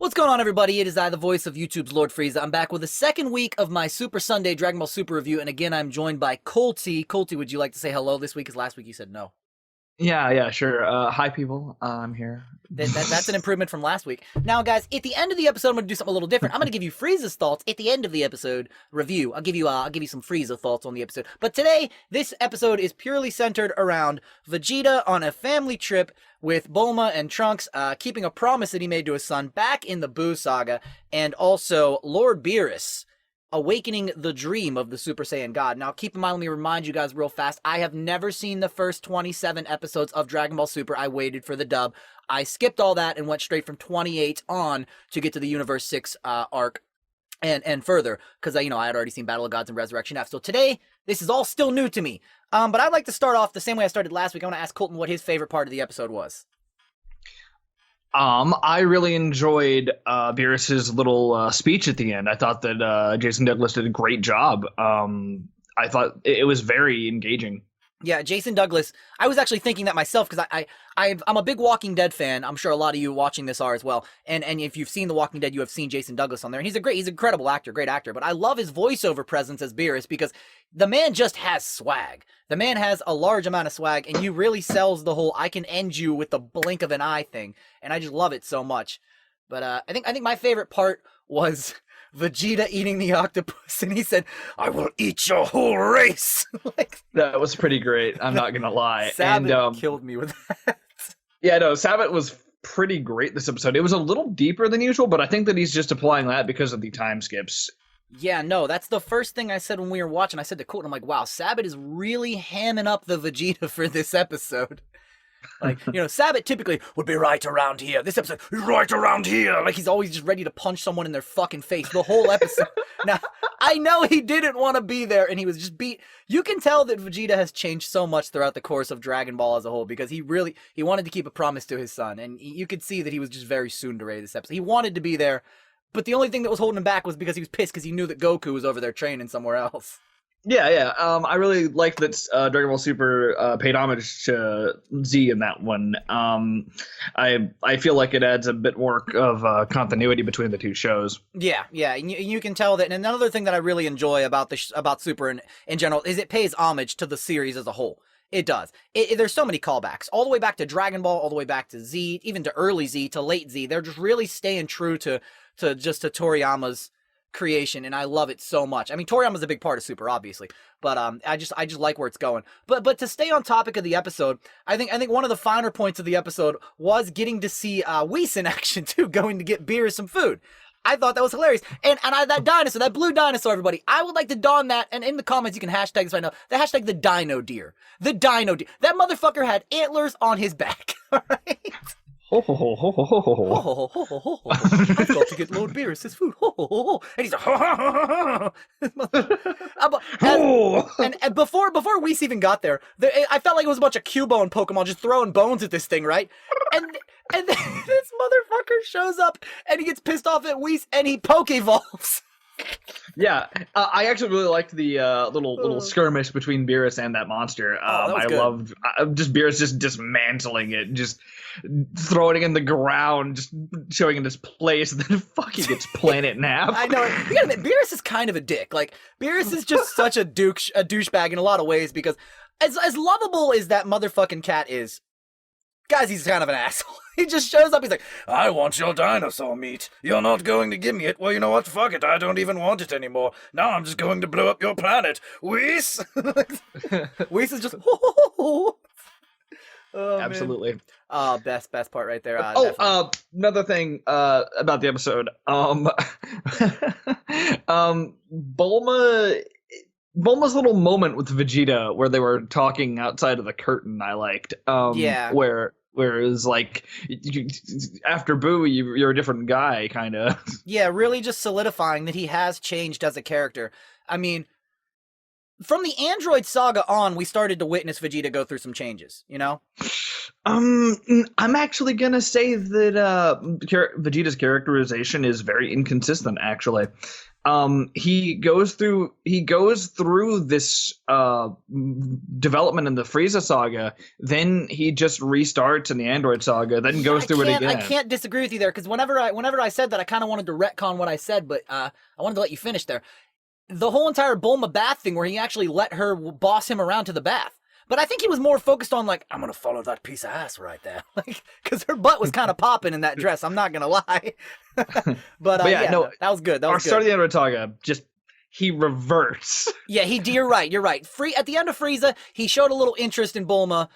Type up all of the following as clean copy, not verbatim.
What's going on, everybody? It is I, the voice of YouTube's Lord Frieza. I'm back with the second week of my Super Sunday Dragon Ball Super review, and again, I'm joined by Colty. Colty, would you like to say hello this week? Because last week you said no. Yeah, sure. Hi, people. I'm here. That's an improvement from last week. Now, guys, at the end of the episode, I'm going to do something a little different. I'm going to give you Frieza's thoughts at the end of the episode review. I'll give you some Frieza thoughts on the episode. But today, this episode is purely centered around Vegeta on a family trip with Bulma and Trunks, keeping a promise that he made to his son back in the Buu saga, and also Lord Beerus awakening the dream of the Super Saiyan God. Now, keep in mind, let me remind you guys real fast, I have never seen the first 27 episodes of Dragon Ball Super. I waited for the dub. I skipped all that and went straight from 28 on to get to the Universe 6 arc and further, because I had already seen Battle of Gods and Resurrection F. So today, this is all still new to me. But I'd like to start off the same way I started last week. I want to ask Colton what his favorite part of the episode was. I really enjoyed Beerus's little speech at the end. I thought that Jason Douglas did a great job. I thought it was very engaging. Yeah, Jason Douglas. I was actually thinking that myself because I'm a big Walking Dead fan. I'm sure a lot of you watching this are as well. And if you've seen The Walking Dead, you have seen Jason Douglas on there. And he's an incredible actor, great actor. But I love his voiceover presence as Beerus because the man just has swag. The man has a large amount of swag, and he really sells the whole "I can end you with the blink of an eye" thing. And I just love it so much. But I think my favorite part was Vegeta eating the octopus, and he said, "I will eat your whole race." That was pretty great. I'm not gonna lie. Sabat killed me with that. Yeah, no, Sabat was pretty great this episode. It was a little deeper than usual, but I think that he's just applying that because of the time skips. Yeah, no, that's the first thing I said when we were watching. I said to Colton, I'm like, wow, Sabat is really hamming up the Vegeta for this episode. Sabat typically would be right around here. This episode, he's right around here. Like, he's always just ready to punch someone in their fucking face the whole episode. Now, I know he didn't want to be there, and he was just beat. You can tell that Vegeta has changed so much throughout the course of Dragon Ball as a whole, because he wanted to keep a promise to his son, and you could see that he was just very soon to ready this episode. He wanted to be there, but the only thing that was holding him back was because he was pissed because he knew that Goku was over there training somewhere else. Yeah. I really liked that Dragon Ball Super paid homage to Z in that one. I feel like it adds a bit more of continuity between the two shows. Yeah, and you can tell that. And another thing that I really enjoy about about Super in general is it pays homage to the series as a whole. It does. There's so many callbacks, all the way back to Dragon Ball, all the way back to Z, even to early Z, to late Z. They're just really staying true to Toriyama's creation, and I love it so much. I mean, Toriyama's a big part of Super, obviously, but I just like where it's going. But to stay on topic of the episode, I think one of the finer points of the episode was getting to see Whis in action too, going to get Beerus some food. I thought that was hilarious. And that dinosaur, that blue dinosaur, everybody, I would like to don that, and in the comments you can hashtag this right now, the hashtag the Dino Deer. The Dino Deer. That motherfucker had antlers on his back, alright? Ho ho ho ho ho ho ho ho. Ho, ho, ho, ho, ho. I've got to get Lord Beerus his food. Ho, ho, ho, ho. And he's like, ho, ho, ho, ho. And before Whis even got there, I felt like it was a bunch of Cubone Pokemon just throwing bones at this thing, right? And then this motherfucker shows up and he gets pissed off at Whis and he Pokevolves. Yeah, I actually really liked the little skirmish between Beerus and that monster. I loved just Beerus just dismantling it, just throwing it in the ground, just showing it his place, and then fucking gets planet in half. I know. You gotta admit, Beerus is kind of a dick. Like, Beerus is just such a douchebag in a lot of ways, because as lovable as that motherfucking cat is, guys, he's kind of an asshole. He just shows up, he's like, I want your dinosaur meat. You're not going to give me it. Well, you know what? Fuck it. I don't even want it anymore. Now I'm just going to blow up your planet. Whis! Whis is just, oh, absolutely. Man. Oh, best part right there. Another thing about the episode. Bulma's little moment with Vegeta where they were talking outside of the curtain, I liked. Where it was like, after Buu, you're a different guy, kind of. Yeah, really just solidifying that he has changed as a character. I mean, from the Android saga on, we started to witness Vegeta go through some changes, you know? I'm actually gonna say that Vegeta's characterization is very inconsistent. Actually, he goes through this development in the Frieza saga, then he just restarts in the Android saga, then goes through it again. I can't disagree with you there, because whenever I said that, I kind of wanted to retcon what I said, but I wanted to let you finish there. The whole entire Bulma bath thing, where he actually let her boss him around to the bath. But I think he was more focused on, like, I'm going to follow that piece of ass right there. Like, because her butt was kind of popping in that dress. I'm not going to lie. but yeah, no, that was good. Our start of the Android saga, just, he reverts. Yeah, you're right. At the end of Frieza, he showed a little interest in Bulma.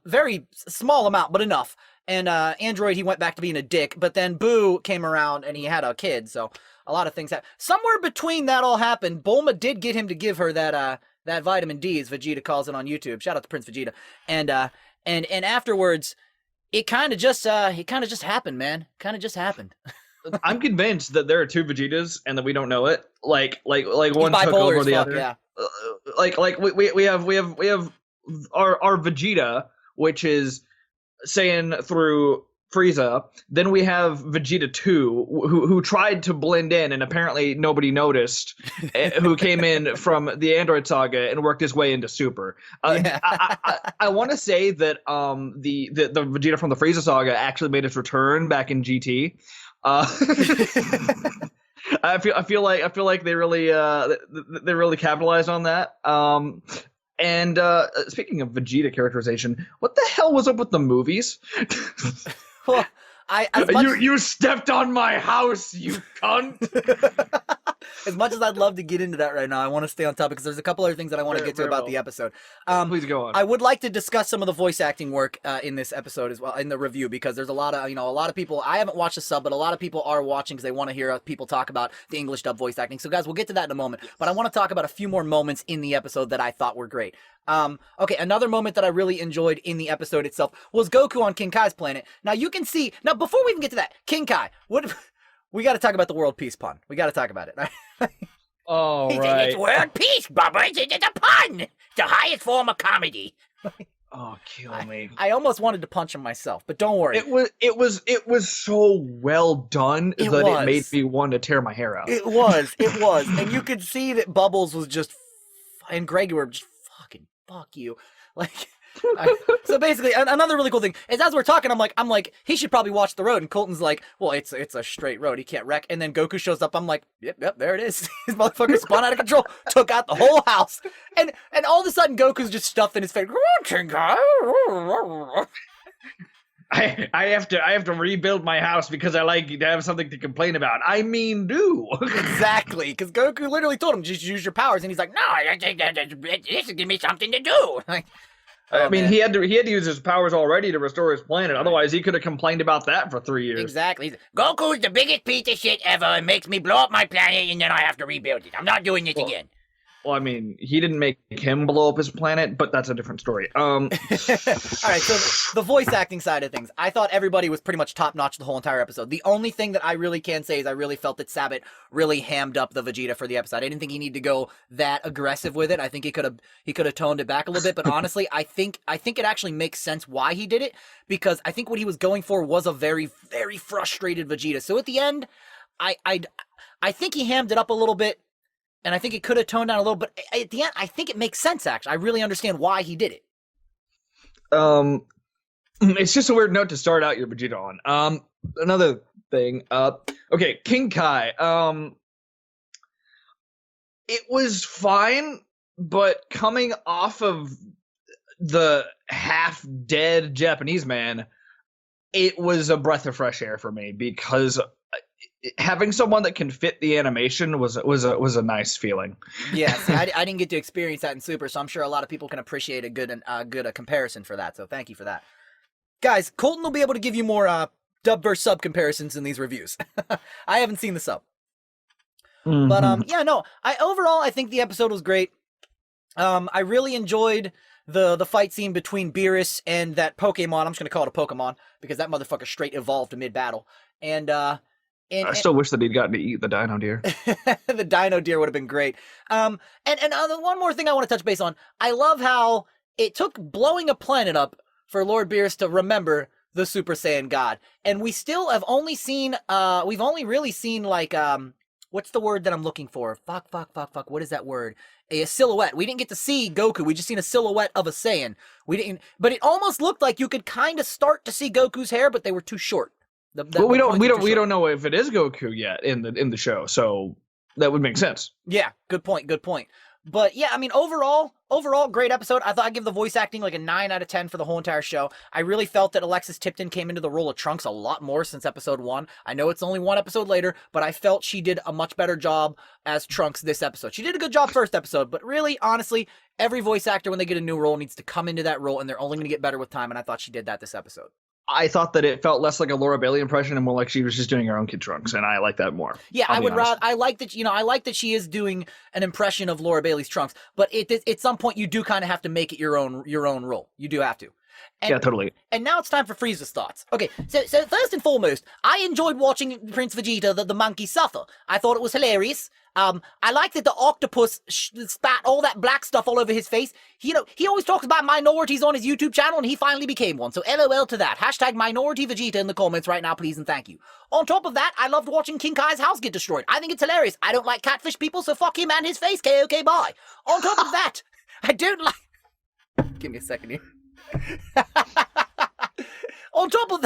Very small amount, but enough. And Android, he went back to being a dick. But then Boo came around and he had a kid. So a lot of things happened. Somewhere between that all happened, Bulma did get him to give her that vitamin D, as Vegeta calls it on YouTube. Shout out to Prince Vegeta. And afterwards, it kind of just happened, man. Kind of just happened. I'm convinced that there are two Vegetas and that we don't know it. Like one took over the other. Yeah. We have our Vegeta, which is Saiyan through Frieza. Then we have Vegeta 2, who tried to blend in and apparently nobody noticed, who came in from the Android saga and worked his way into Super. I want to say that the Vegeta from the Frieza saga actually made its return back in GT. I feel like they really capitalized on that. And speaking of Vegeta characterization, what the hell was up with the movies? Well, you stepped on my house, you cunt. As much as I'd love to get into that right now, I want to stay on topic because there's a couple other things that I want to get to about the episode. Please go on. I would like to discuss some of the voice acting work in this episode as well, in the review, because there's a lot of people. I haven't watched the sub, but a lot of people are watching because they want to hear people talk about the English dub voice acting. So guys, we'll get to that in a moment. But I want to talk about a few more moments in the episode that I thought were great. Okay, another moment that I really enjoyed in the episode itself was Goku on King Kai's planet. Now you can see. Now before we even get to that, King Kai, we got to talk about the world peace pun. We got to talk about it. Oh, he right. said, it's world peace, Bubba. It's a pun. It's the highest form of comedy. Oh, kill me. I almost wanted to punch him myself, but don't worry. It was so well done it made me want to tear my hair out. It was. And you could see that Bubbles was just, and Greg were just fucking, fuck you. Like, so basically, another really cool thing is as we're talking, I'm like, he should probably watch the road. And Colton's like, well, it's a straight road. He can't wreck. And then Goku shows up. I'm like, yep, there it is. His motherfucker spun out of control, took out the whole house. And all of a sudden, Goku's just stuffed in his face. I have to rebuild my house because I like to have something to complain about. I mean, do. Exactly, because Goku literally told him, just use your powers. And he's like, no, I think this will give me something to do. Like, I mean, he had to use his powers already to restore his planet. Otherwise, he could have complained about that for 3 years. Exactly. Goku's the biggest piece of shit ever and makes me blow up my planet, and then I have to rebuild it. I'm not doing this again. Well, I mean, he didn't make him blow up his planet, but that's a different story. All right, so the voice acting side of things, I thought everybody was pretty much top-notch the whole entire episode. The only thing that I really can say is I really felt that Sabat really hammed up the Vegeta for the episode. I didn't think he needed to go that aggressive with it. I think he could have toned it back a little bit, but honestly, I think it actually makes sense why he did it, because I think what he was going for was a very, very frustrated Vegeta. So at the end, I think he hammed it up a little bit. And I think it could have toned down a little, but at the end, I think it makes sense, actually. I really understand why he did it. It's just a weird note to start out your Vegeta on. Another thing. Okay, King Kai. It was fine, but coming off of the half-dead Japanese man, it was a breath of fresh air for me, because having someone that can fit the animation was a nice feeling. Yeah, see, I didn't get to experience that in Super, so I'm sure a lot of people can appreciate a good comparison for that. So thank you for that, guys. Colton will be able to give you more dub versus sub comparisons in these reviews. I haven't seen the sub, but yeah, no. I think the episode was great. I really enjoyed the fight scene between Beerus and that Pokemon. I'm just gonna call it a Pokemon because that motherfucker straight evolved mid battle, and I still wish that he'd gotten to eat the dino deer. The dino deer would have been great. And one more thing I want to touch base on. I love how it took blowing a planet up for Lord Beerus to remember the Super Saiyan God. And we still have only seen, we've only really seen, like, what's the word that I'm looking for? Fuck, what is that word? A silhouette. We didn't get to see Goku. We just seen a silhouette of a Saiyan. We didn't, but it almost looked like you could kind of start to see Goku's hair, but they were too short. We don't know if it is Goku yet in the show, so that would make sense. Yeah, good point. But yeah, I mean, overall, great episode. I thought I'd give the voice acting like a 9 out of 10 for the whole entire show. I really felt that Alexis Tipton came into the role of Trunks a lot more since episode 1. I know it's only one episode later, but I felt she did a much better job as Trunks this episode. She did a good job first episode, but really, honestly, every voice actor, when they get a new role, needs to come into that role, and they're only going to get better with time, and I thought she did that this episode. I thought that it felt less like a Laura Bailey impression and more like she was just doing her own Kid Trunks, and I like that more. Yeah, I like that she is doing an impression of Laura Bailey's Trunks, but at some point you do kind of have to make it your own role. You do have to. And, yeah, totally. And now it's time for Frieza's thoughts. Okay, so first and foremost, I enjoyed watching Prince Vegeta, the monkey, suffer. I thought it was hilarious. I like that the octopus spat all that black stuff all over his face. He always talks about minorities on his YouTube channel, and he finally became one. So LOL to that. Hashtag minority Vegeta in the comments right now, please and thank you. On top of that, I loved watching King Kai's house get destroyed. I think it's hilarious. I don't like catfish people, so fuck him and his face. KOK, bye. On top of that, I don't like... Give me a second here. On top of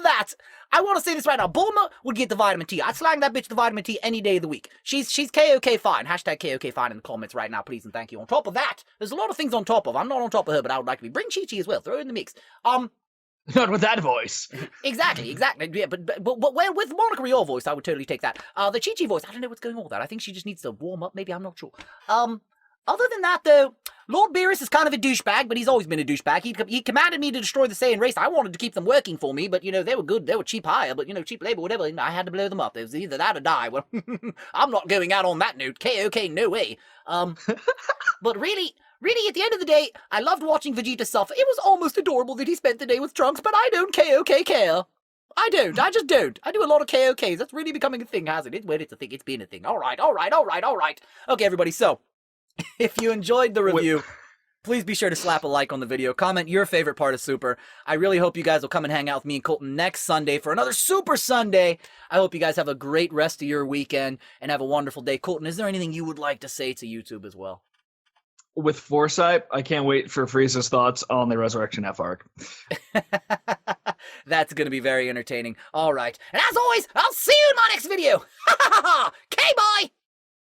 that, I want to say this right now. Bulma would get the vitamin T. I'd slang that bitch the vitamin T any day of the week. She's KOK fine. Hashtag KOK fine in the comments right now, please and thank you. On top of that, there's a lot of things on top of. I'm not on top of her, but I would like to be. Bring Chi-Chi as well. Throw her in the mix. Not with that voice. Exactly. Yeah, but well, with Monica Rial voice, I would totally take that. The Chi-Chi voice, I don't know what's going on with that. I think she just needs to warm up. Maybe, I'm not sure. Other than that, though, Lord Beerus is kind of a douchebag, but he's always been a douchebag. He commanded me to destroy the Saiyan race. I wanted to keep them working for me, but, they were good. They were cheap hire, but, cheap labor, whatever. I had to blow them up. It was either that or die. Well, I'm not going out on that note. KOK, no way. But really, at the end of the day, I loved watching Vegeta suffer. It was almost adorable that he spent the day with Trunks, but I don't KOK care. I don't. I just don't. I do a lot of KOKs. That's really becoming a thing, hasn't it? Well, it's a thing. It's been a thing. All right. Okay, everybody, so... If you enjoyed the review, please be sure to slap a like on the video. Comment your favorite part of Super. I really hope you guys will come and hang out with me and Colton next Sunday for another Super Sunday. I hope you guys have a great rest of your weekend and have a wonderful day. Colton, is there anything you would like to say to YouTube as well? With foresight, I can't wait for Frieza's thoughts on the Resurrection F arc. That's going to be very entertaining. All right. And as always, I'll see you in my next video. Okay, bye.